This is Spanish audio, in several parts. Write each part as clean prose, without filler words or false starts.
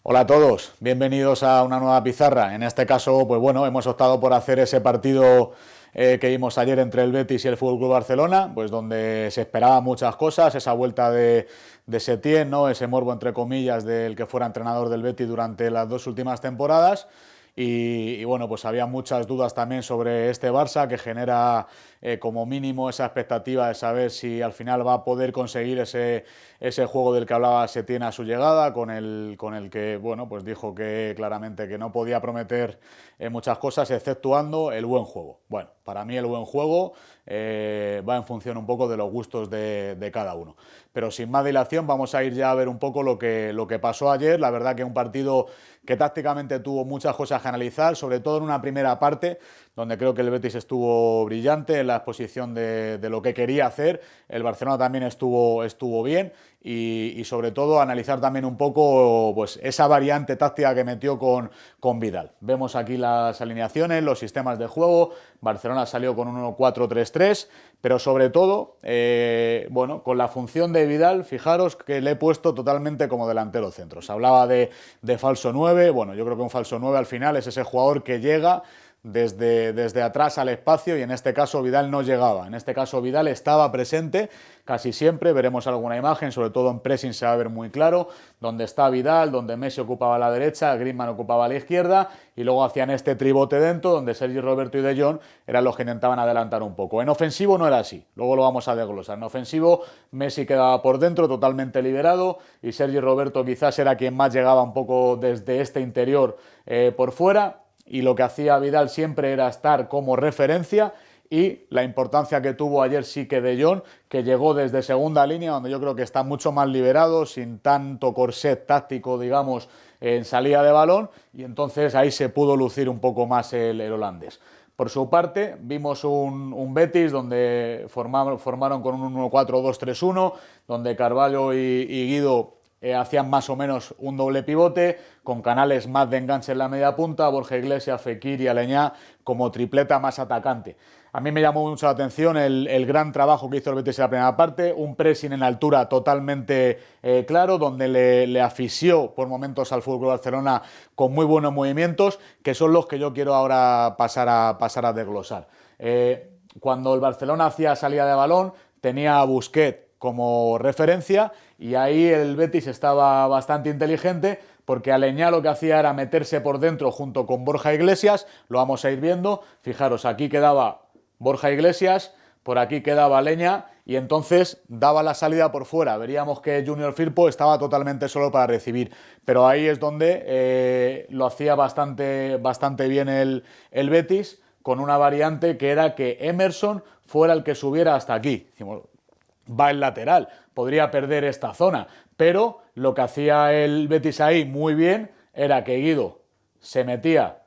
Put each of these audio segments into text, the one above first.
Hola a todos, bienvenidos a una nueva pizarra. En este caso, pues bueno, hemos optado por hacer ese partido que vimos ayer entre el Betis y el Fútbol Club Barcelona, pues donde se esperaban muchas cosas, esa vuelta de Setién, ¿no? Ese morbo entre comillas del que fuera entrenador del Betis durante las dos últimas temporadas. Y bueno, pues había muchas dudas también sobre este Barça que genera como mínimo esa expectativa de saber si al final va a poder conseguir ese juego del que hablaba Setién a su llegada, con el que bueno, pues dijo que claramente que no podía prometer muchas cosas, exceptuando el buen juego. Bueno, para mí el buen juego va en función un poco de los gustos de cada uno. Pero sin más dilación, vamos a ir ya a ver un poco lo que pasó ayer. La verdad que un partido que tácticamente tuvo muchas cosas que analizar, sobre todo en una primera parte, donde creo que el Betis estuvo brillante en la exposición de lo que quería hacer. El Barcelona también estuvo bien y sobre todo analizar también un poco pues, esa variante táctica que metió con Vidal. Vemos aquí las alineaciones, los sistemas de juego. Barcelona salió con un 1-4-3-3, pero sobre todo, bueno, con la función de Vidal, fijaros que le he puesto totalmente como delantero centro. Se hablaba de falso 9, bueno, yo creo que un falso 9 al final es ese jugador que llega desde atrás al espacio y en este caso Vidal no llegaba. En este caso Vidal estaba presente casi siempre, veremos alguna imagen, sobre todo en pressing se va a ver muy claro, donde está Vidal, donde Messi ocupaba la derecha, Griezmann ocupaba la izquierda y luego hacían este tribote dentro donde Sergi Roberto y De Jong eran los que intentaban adelantar un poco. En ofensivo no era así, luego lo vamos a desglosar. En ofensivo Messi quedaba por dentro totalmente liberado y Sergi Roberto quizás era quien más llegaba un poco desde este interior por fuera. Y lo que hacía Vidal siempre era estar como referencia y la importancia que tuvo ayer sí que De Jong, que llegó desde segunda línea, donde yo creo que está mucho más liberado, sin tanto corset táctico, digamos, en salida de balón, y entonces ahí se pudo lucir un poco más el holandés. Por su parte, vimos un Betis donde formaron con un 1-4-2-3-1, donde Carvalho y Guido hacían más o menos un doble pivote, con Canales más de enganche en la media punta, Borja Iglesias, Fekir y Aleñá como tripleta más atacante. A mí me llamó mucho la atención el gran trabajo que hizo el Betis en la primera parte, un pressing en altura totalmente claro, donde le asfixió por momentos al FC Barcelona con muy buenos movimientos, que son los que yo quiero ahora pasar a desglosar. Cuando el Barcelona hacía salida de balón, tenía a Busquets como referencia y ahí el Betis estaba bastante inteligente porque Aleñá lo que hacía era meterse por dentro junto con Borja Iglesias, lo vamos a ir viendo, fijaros, aquí quedaba Borja Iglesias, por aquí quedaba Aleñá y entonces daba la salida por fuera, veríamos que Junior Firpo estaba totalmente solo para recibir, pero ahí es donde lo hacía bastante bien el Betis, con una variante que era que Emerson fuera el que subiera hasta aquí. Decimos, va el lateral, podría perder esta zona, pero lo que hacía el Betis ahí muy bien era que Guido se metía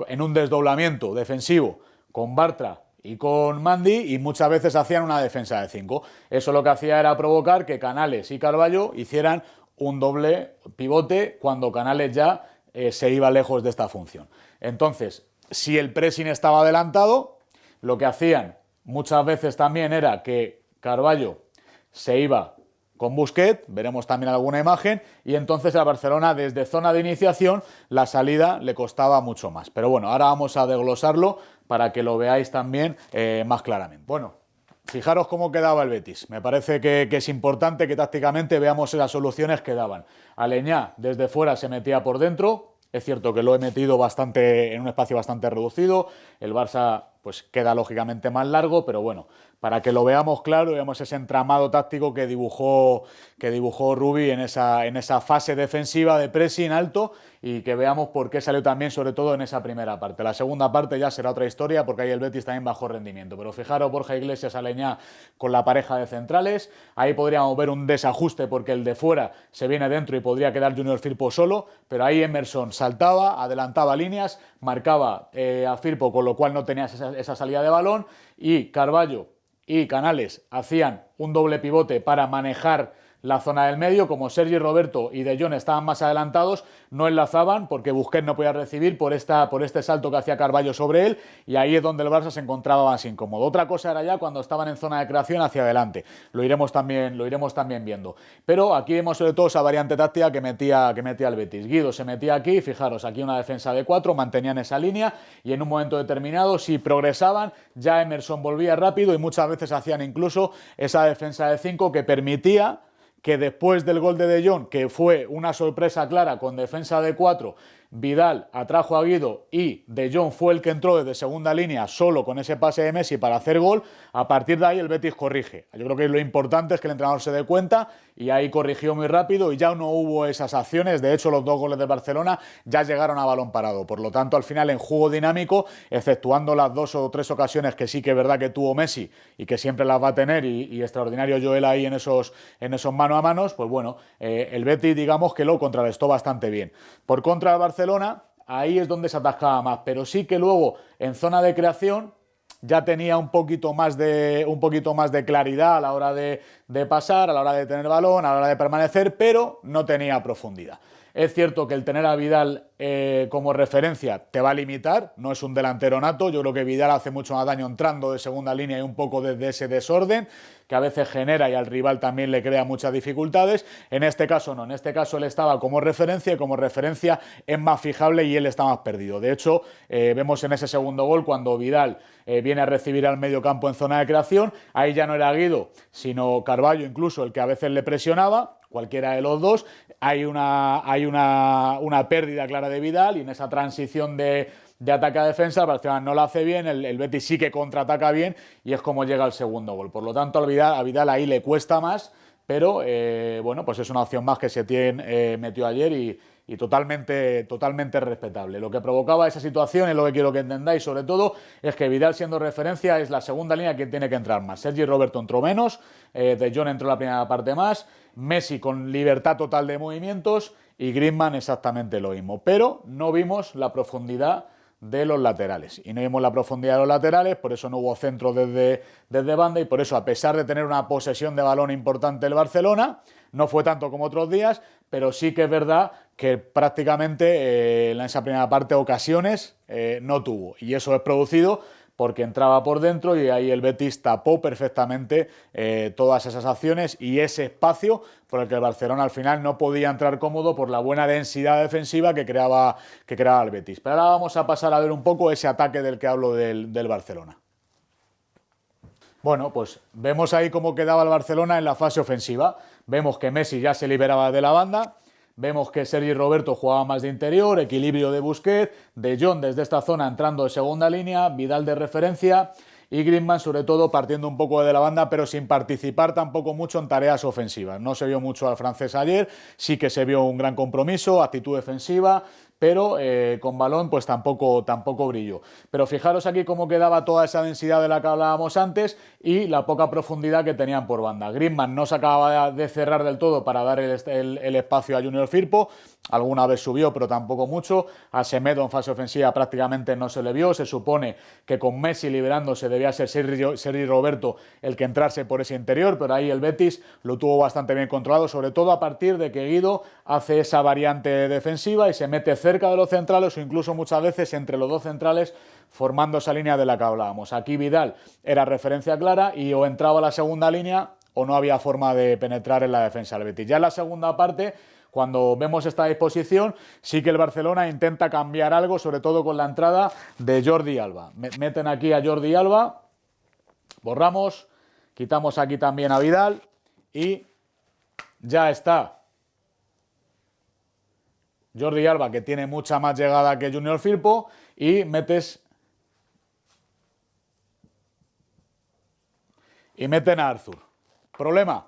en un desdoblamiento defensivo con Bartra y con Mandy y muchas veces hacían una defensa de 5. Eso lo que hacía era provocar que Canales y Carvalho hicieran un doble pivote cuando Canales ya se iba lejos de esta función. Entonces, si el pressing estaba adelantado, lo que hacían muchas veces también era que Carvalho se iba con Busquets, veremos también alguna imagen, y entonces a Barcelona desde zona de iniciación la salida le costaba mucho más. Pero bueno, ahora vamos a desglosarlo para que lo veáis también más claramente. Bueno, fijaros cómo quedaba el Betis. Me parece que es importante que tácticamente veamos las soluciones que daban. Aleñá desde fuera se metía por dentro. Es cierto que lo he metido bastante en un espacio bastante reducido. El Barça pues queda lógicamente más largo, pero bueno, para que lo veamos claro, veamos ese entramado táctico que dibujó Rubi en esa fase defensiva de pressing alto y que veamos por qué salió también, sobre todo en esa primera parte. La segunda parte ya será otra historia porque ahí el Betis también bajó rendimiento. Pero fijaros, Borja Iglesias, Aleñá con la pareja de centrales. Ahí podríamos ver un desajuste porque el de fuera se viene dentro y podría quedar Junior Firpo solo, pero ahí Emerson saltaba, adelantaba líneas, marcaba a Firpo, con lo cual no tenías esa salida de balón, y Carvalho y Canales hacían un doble pivote para manejar la zona del medio, como Sergi Roberto y De Jong estaban más adelantados, no enlazaban porque Busquets no podía recibir por este salto que hacía Carballo sobre él, y ahí es donde el Barça se encontraba más incómodo. Otra cosa era ya cuando estaban en zona de creación hacia adelante, lo iremos también viendo. Pero aquí vemos sobre todo esa variante táctica que metía el Betis. Guido se metía aquí, fijaros, aquí una defensa de 4, mantenían esa línea y en un momento determinado, si progresaban, ya Emerson volvía rápido y muchas veces hacían incluso esa defensa de 5 que permitía que después del gol de Jong, que fue una sorpresa clara con defensa de 4, Vidal atrajo a Guido y De Jong fue el que entró desde segunda línea solo con ese pase de Messi para hacer gol. A partir de ahí el Betis corrige. Yo creo que lo importante es que el entrenador se dé cuenta y ahí corrigió muy rápido y ya no hubo esas acciones. De hecho, los 2 goles de Barcelona ya llegaron a balón parado. Por lo tanto, al final en juego dinámico, exceptuando las 2 o 3 ocasiones que sí que es verdad que tuvo Messi y que siempre las va a tener y extraordinario Joel ahí en esos mano a manos, pues bueno, el Betis digamos que lo contrarrestó bastante bien. Por contra, el Barcelona, ahí es donde se atascaba más, pero sí que luego en zona de creación ya tenía un poquito más de claridad a la hora de pasar, a la hora de tener balón, a la hora de permanecer, pero no tenía profundidad. Es cierto que el tener a Vidal como referencia te va a limitar, no es un delantero nato. Yo creo que Vidal hace mucho más daño entrando de segunda línea y un poco desde ese desorden que a veces genera y al rival también le crea muchas dificultades. En este caso no, en este caso él estaba como referencia y como referencia es más fijable y él está más perdido. De hecho, vemos en ese segundo gol cuando Vidal viene a recibir al medio campo en zona de creación, ahí ya no era Guido, sino Carballo incluso el que a veces le presionaba. Cualquiera de los dos, hay una pérdida clara de Vidal y en esa transición de ataque a defensa, el Barcelona no la hace bien, el Betis sí que contraataca bien y es como llega el segundo gol. Por lo tanto, a Vidal ahí le cuesta más, pero bueno, pues es una opción más que Setién metió ayer y totalmente respetable. Lo que provocaba esa situación, es lo que quiero que entendáis sobre todo, es que Vidal siendo referencia es la segunda línea que tiene que entrar más. Sergi Roberto entró menos, De Jong entró la primera parte más, Messi con libertad total de movimientos y Griezmann exactamente lo mismo. Pero no vimos la profundidad de los laterales. Y no vimos la profundidad de los laterales, por eso no hubo centro desde banda y por eso, a pesar de tener una posesión de balón importante el Barcelona, no fue tanto como otros días, pero sí que es verdad que prácticamente en esa primera parte ocasiones no tuvo. Y eso es producido porque entraba por dentro y ahí el Betis tapó perfectamente todas esas acciones y ese espacio por el que el Barcelona al final no podía entrar cómodo por la buena densidad defensiva que creaba el Betis. Pero ahora vamos a pasar a ver un poco ese ataque del que hablo del Barcelona. Bueno, pues vemos ahí cómo quedaba el Barcelona en la fase ofensiva. Vemos que Messi ya se liberaba de la banda. Vemos que Sergi Roberto jugaba más de interior, equilibrio de Busquets, De Jong desde esta zona entrando de segunda línea, Vidal de referencia y Griezmann sobre todo partiendo un poco de la banda pero sin participar tampoco mucho en tareas ofensivas. No se vio mucho al francés ayer, sí que se vio un gran compromiso, actitud defensiva, pero con balón pues tampoco brilló. Pero fijaros aquí cómo quedaba toda esa densidad de la que hablábamos antes y la poca profundidad que tenían por banda. Griezmann no se acababa de cerrar del todo para dar el espacio a Junior Firpo, alguna vez subió pero tampoco mucho. A Semedo en fase ofensiva prácticamente no se le vio, se supone que con Messi liberándose debía ser Sergi Roberto el que entrase por ese interior, pero ahí el Betis lo tuvo bastante bien controlado, sobre todo a partir de que Guido hace esa variante defensiva y se mete cerca de los centrales o incluso muchas veces entre los dos centrales formando esa línea de la que hablábamos. Aquí Vidal era referencia clara y o entraba a la segunda línea o no había forma de penetrar en la defensa del Betis. Ya en la segunda parte, cuando vemos esta disposición, sí que el Barcelona intenta cambiar algo, sobre todo con la entrada de Jordi Alba. Meten aquí a Jordi Alba, borramos, quitamos aquí también a Vidal y ya está Jordi Alba, que tiene mucha más llegada que Junior Firpo, y meten a Arthur. Problema,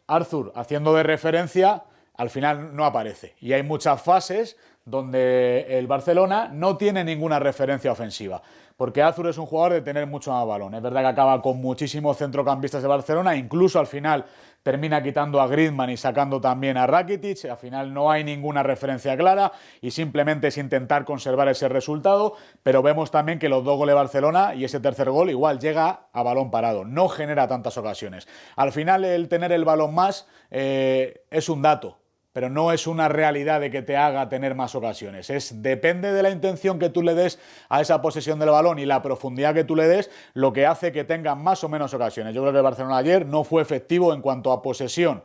Arthur haciendo de referencia al final no aparece y hay muchas fases donde el Barcelona no tiene ninguna referencia ofensiva. Porque Azur es un jugador de tener mucho más balón. Es verdad que acaba con muchísimos centrocampistas de Barcelona, incluso al final termina quitando a Griezmann y sacando también a Rakitic. Al final no hay ninguna referencia clara y simplemente es intentar conservar ese resultado, pero vemos también que los 2 goles de Barcelona y ese tercer gol igual llega a balón parado, no genera tantas ocasiones. Al final el tener el balón más es un dato, pero no es una realidad de que te haga tener más ocasiones. Depende de la intención que tú le des a esa posesión del balón y la profundidad que tú le des, lo que hace que tengan más o menos ocasiones. Yo creo que el Barcelona ayer no fue efectivo en cuanto a posesión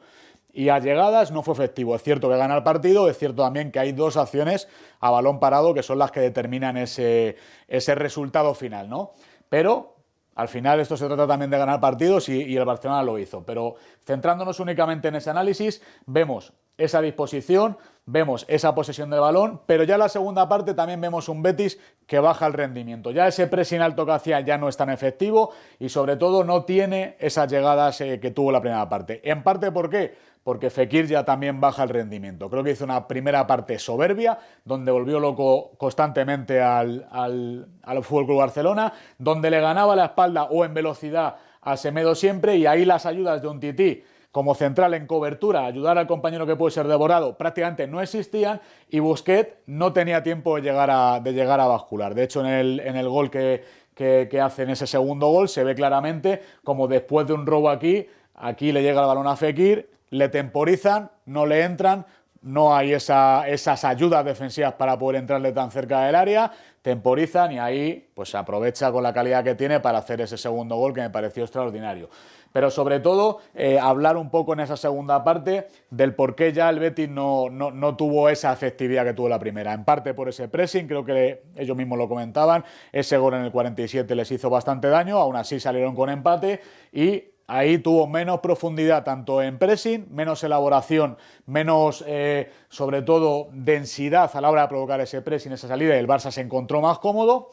y a llegadas, no fue efectivo. Es cierto que gana el partido, es cierto también que hay 2 acciones a balón parado que son las que determinan ese resultado final, ¿no? Pero al final esto se trata también de ganar partidos y el Barcelona lo hizo. Pero centrándonos únicamente en ese análisis, vemos esa disposición, vemos esa posesión del balón, pero ya en la segunda parte también vemos un Betis que baja el rendimiento. Ya ese pressing alto que hacía ya no es tan efectivo y sobre todo no tiene esas llegadas que tuvo la primera parte. En parte, ¿por qué? Porque Fekir ya también baja el rendimiento. Creo que hizo una primera parte soberbia, donde volvió loco constantemente al Fútbol Club Barcelona, donde le ganaba la espalda o en velocidad a Semedo siempre, y ahí las ayudas de Umtiti como central en cobertura, ayudar al compañero que puede ser devorado, prácticamente no existían, y Busquets no tenía tiempo de llegar a bascular. De hecho, en el gol que hace en ese segundo gol, se ve claramente como después de un robo aquí le llega el balón a Fekir, le temporizan, no le entran, no hay esas ayudas defensivas para poder entrarle tan cerca del área, temporizan y ahí pues se aprovecha con la calidad que tiene para hacer ese segundo gol que me pareció extraordinario. Pero sobre todo hablar un poco en esa segunda parte del por qué ya el Betis no tuvo esa efectividad que tuvo la primera. En parte por ese pressing, creo que ellos mismos lo comentaban, ese gol en el 47 les hizo bastante daño, aún así salieron con empate y ahí tuvo menos profundidad tanto en pressing, menos elaboración, menos sobre todo densidad a la hora de provocar ese pressing, esa salida, y el Barça se encontró más cómodo.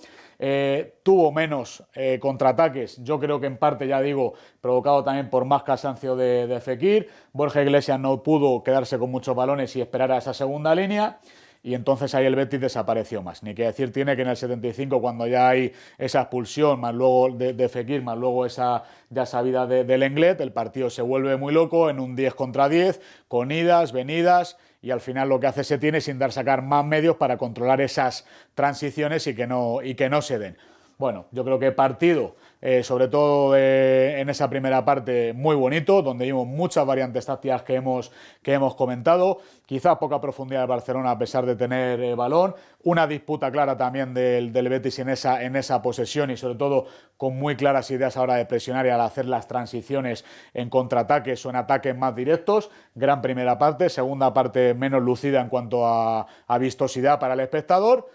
Tuvo menos contraataques, yo creo que en parte, ya digo, provocado también por más cansancio de Fekir. Borja Iglesias no pudo quedarse con muchos balones y esperar a esa segunda línea. Y entonces ahí el Betis desapareció más. Ni que decir tiene que en el 75, cuando ya hay esa expulsión, más luego de Fekir, más luego esa ya sabida de Lenglet, el partido se vuelve muy loco en un 10 contra 10, con idas, venidas, y al final lo que hace Setién es intentar sacar más medios para controlar esas transiciones y que no se den. Bueno, yo creo que partido, sobre todo en esa primera parte, muy bonito, donde vimos muchas variantes tácticas que hemos comentado, quizá poca profundidad del Barcelona a pesar de tener balón, una disputa clara también del Betis en esa posesión y sobre todo con muy claras ideas a la hora de presionar y al hacer las transiciones en contraataques o en ataques más directos. Gran primera parte, segunda parte menos lucida en cuanto a vistosidad para el espectador,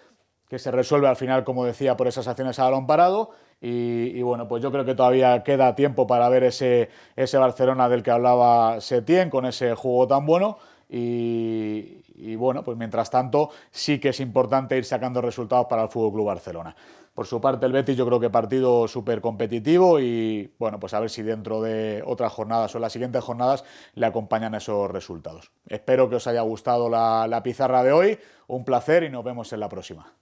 que se resuelve al final, como decía, por esas acciones a balón parado. Y bueno, pues yo creo que todavía queda tiempo para ver ese Barcelona del que hablaba Setién, con ese juego tan bueno. Y bueno, pues mientras tanto sí que es importante ir sacando resultados para el Fútbol Club Barcelona. Por su parte, el Betis, yo creo que partido súper competitivo y bueno, pues a ver si dentro de otras jornadas o en las siguientes jornadas le acompañan esos resultados. Espero que os haya gustado la pizarra de hoy, un placer y nos vemos en la próxima.